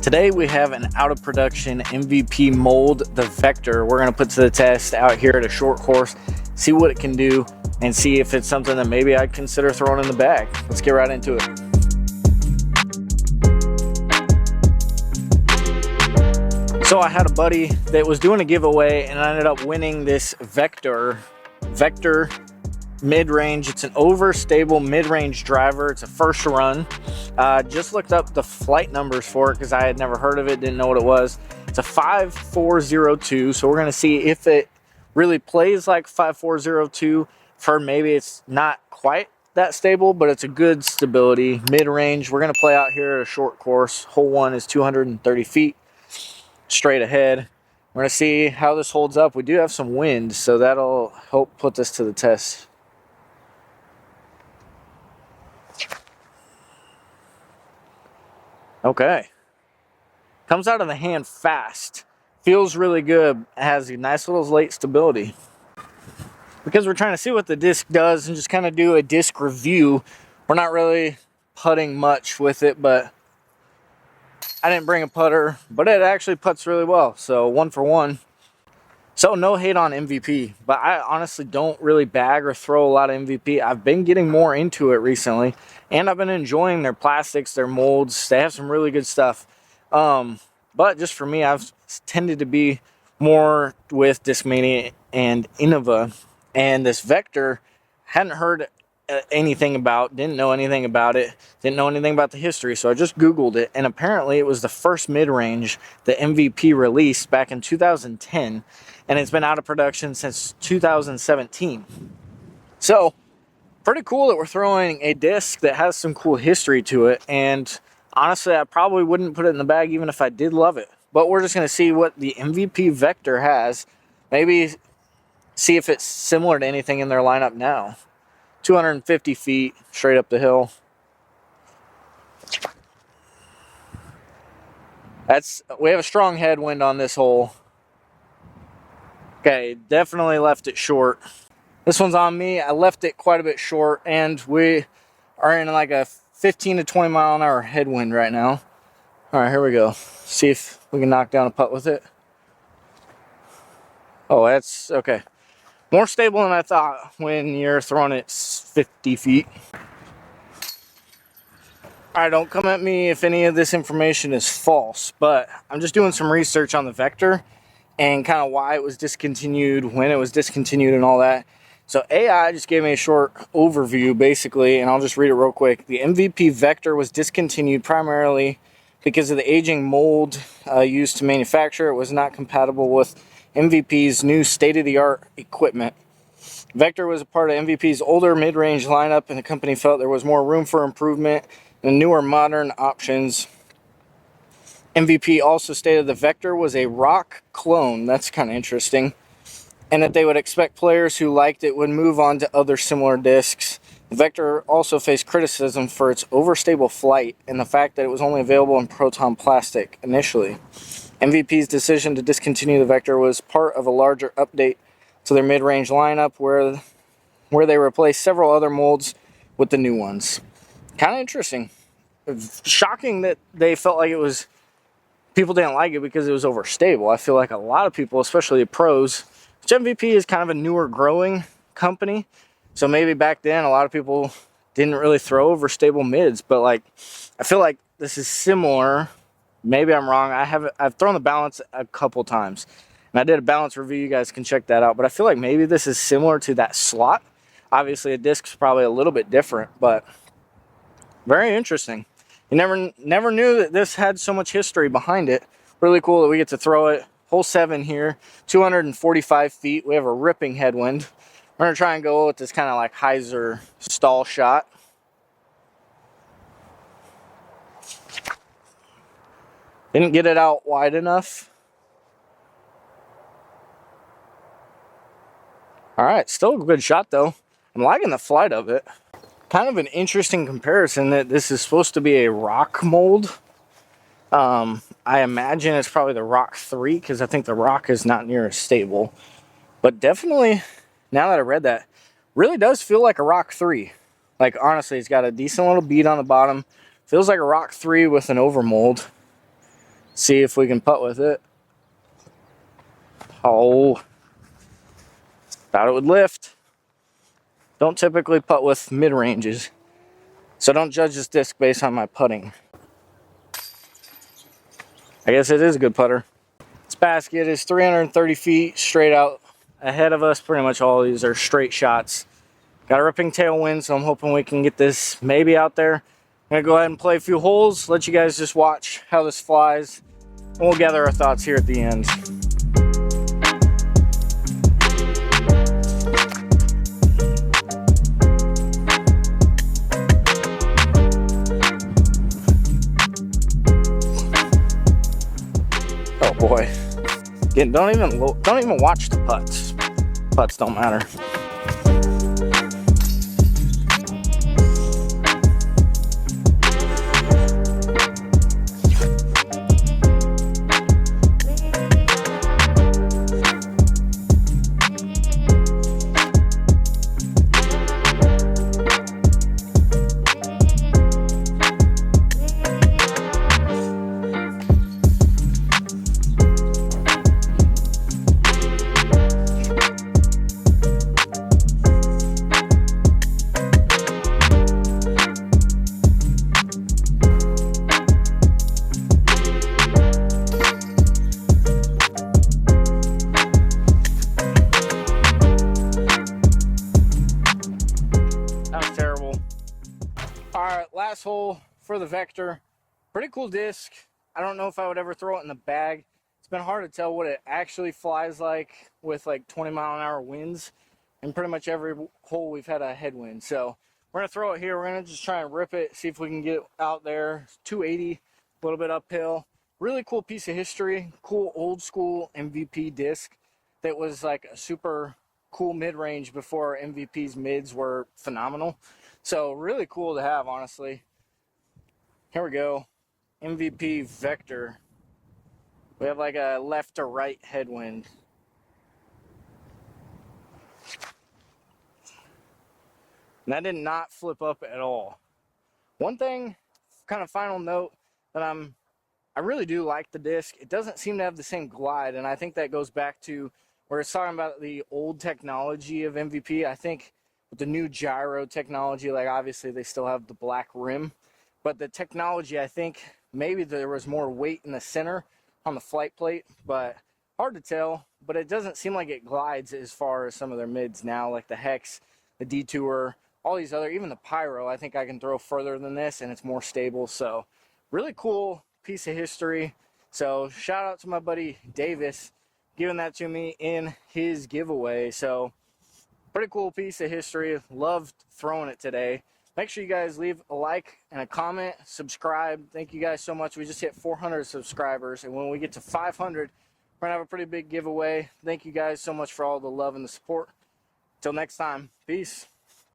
Today we have an out of production MVP mold, the Vector. We're going to put to the test out here at a short course, see what it can do, and see if it's something that maybe I'd consider throwing in the bag. Let's get right into it. So I had a buddy that was doing a giveaway and I ended up winning this Vector mid-range. It's an overstable mid-range driver. It's a first run. Just looked up the flight numbers for it because I had never heard of it, didn't know what it was. It's a 5402, so we're going to see if it really plays like 5402. For maybe it's not quite that stable, but it's a good stability mid-range. We're going to play out here at a short course. Hole 1 is 230 feet straight ahead. We're going to see how this holds up. We do have some wind, so that'll help put this to the test. Okay, comes out of the hand fast, feels really good, has a nice little late stability. Because we're trying to see what the disc does and just kind of do a disc review, we're not really putting much with it, but I didn't bring a putter, but it actually putts really well, so 1 for 1. So no hate on MVP, but I honestly don't really bag or throw a lot of MVP. I've been getting more into it recently, and I've been enjoying their plastics, their molds. They have some really good stuff. But just for me, I've tended to be more with Discmania and Innova. And this Vector, hadn't heard anything about, didn't know anything about it, didn't know anything about the history, so I just Googled it, and apparently it was the first mid-range the MVP released back in 2010, and it's been out of production since 2017. So, pretty cool that we're throwing a disc that has some cool history to it, and honestly, I probably wouldn't put it in the bag even if I did love it. But we're just going to see what the MVP Vector has, maybe see if it's similar to anything in their lineup now. 250 feet straight up the hill. We have a strong headwind on this hole. Okay, definitely left it short. This one's on me. I left it quite a bit short, and we are in like a 15 to 20 mile an hour headwind right now. All right, here we go. See if we can knock down a putt with it. Oh, that's okay. More stable than I thought when you're throwing it 50 feet. All right, don't come at me if any of this information is false, but I'm just doing some research on the Vector and kind of why it was discontinued, when it was discontinued, and all that. So AI just gave me a short overview, basically, and I'll just read it real quick. The MVP Vector was discontinued primarily because of the aging mold used to manufacture. It was not compatible with MVP's new state-of-the-art equipment. Vector was a part of MVP's older mid-range lineup, and the company felt there was more room for improvement and newer modern options. MVP also stated the Vector was a rock clone. That's kind of interesting. And that they would expect players who liked it would move on to other similar discs. The Vector also faced criticism for its overstable flight and the fact that it was only available in Proton plastic initially. MVP's decision to discontinue the Vector was part of a larger update to their mid-range lineup where they replaced several other molds with the new ones. Kind of interesting. Shocking that they felt like people didn't like it because it was overstable. I feel like a lot of people, especially the pros, which MVP is kind of a newer growing company, so maybe back then a lot of people didn't really throw overstable mids, but like I feel like this is similar. Maybe I'm wrong. I've thrown the balance a couple times, and I did a balance review. You guys can check that out, but I feel like maybe this is similar to that slot. Obviously a disc's probably a little bit different, but very interesting. You never knew that this had so much history behind it. Really cool that we get to throw it. Hole 7 here, 245 feet. We have a ripping headwind. We're going to try and go with this kind of like hyzer stall shot. Didn't get it out wide enough. All right, still a good shot though. I'm liking the flight of it. Kind of an interesting comparison that this is supposed to be a rock mold. I imagine it's probably the Rock 3 because I think the Rock is not near as stable. But definitely, now that I read that, really does feel like a Rock 3. Like honestly, it's got a decent little bead on the bottom. Feels like a Rock 3 with an overmold. See if we can putt with it. Oh, thought it would lift. Don't typically putt with mid-ranges, so don't judge this disc based on my putting. I guess it is a good putter. This basket is 330 feet straight out ahead of us. Pretty much all of these are straight shots. Got a ripping tailwind, so I'm hoping we can get this maybe out there. I'm gonna go ahead and play a few holes, let you guys just watch how this flies, and we'll gather our thoughts here at the end. Oh boy. Again, don't even watch the putts. Putts don't matter. Alright, last hole for the Vector. Pretty cool disc. I don't know if I would ever throw it in the bag. It's been hard to tell what it actually flies like with like 20-mile-an-hour winds. And pretty much every hole we've had a headwind. So we're going to throw it here. We're going to just try and rip it, see if we can get it out there. 280, a little bit uphill. Really cool piece of history. Cool old school MVP disc that was like a super cool mid-range before MVP's mids were phenomenal. So really cool to have, honestly. Here we go. MVP Vector. We have like a left to right headwind. And that did not flip up at all. One thing, kind of final note, that I really do like the disc. It doesn't seem to have the same glide, and I think that goes back to where it's talking about the old technology of MVP. I think with the new gyro technology, like obviously they still have the black rim, but the technology, I think maybe there was more weight in the center on the flight plate, but hard to tell. But it doesn't seem like it glides as far as some of their mids now, like the Hex, the Detour, all these other, even the Pyro. I think I can throw further than this and it's more stable. So really cool piece of history. So shout out to my buddy Davis giving that to me in his giveaway. So pretty cool piece of history. Loved throwing it today. Make sure you guys leave a like and a comment, subscribe. Thank you guys so much. We just hit 400 subscribers, and when we get to 500, we're gonna have a pretty big giveaway. Thank you guys so much for all the love and the support. Till next time, peace.